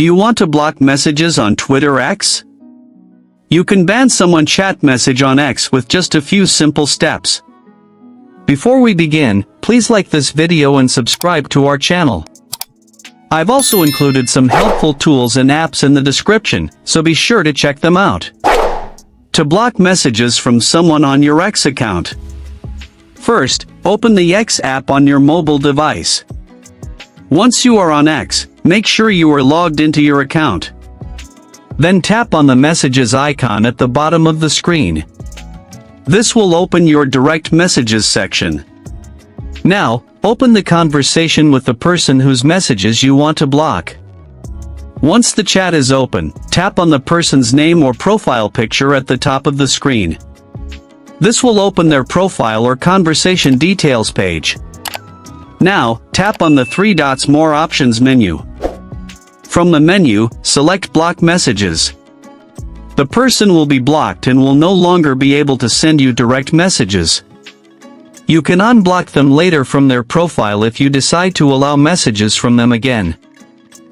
Do you want to block messages on Twitter X? You can ban someone's chat message on X with just a few simple steps. Before we begin, please like this video and subscribe to our channel. I've also included some helpful tools and apps in the description, so be sure to check them out. To block messages from someone on your X account. First, open the X app on your mobile device. Once you are on X, make sure you are logged into your account. Then tap on the messages icon at the bottom of the screen. This will open your direct messages section. Now, open the conversation with the person whose messages you want to block. Once the chat is open, tap on the person's name or profile picture at the top of the screen. This will open their profile or conversation details page. Now, tap on the 3 dots More Options menu. From the menu, select Block Messages. The person will be blocked and will no longer be able to send you direct messages. You can unblock them later from their profile if you decide to allow messages from them again.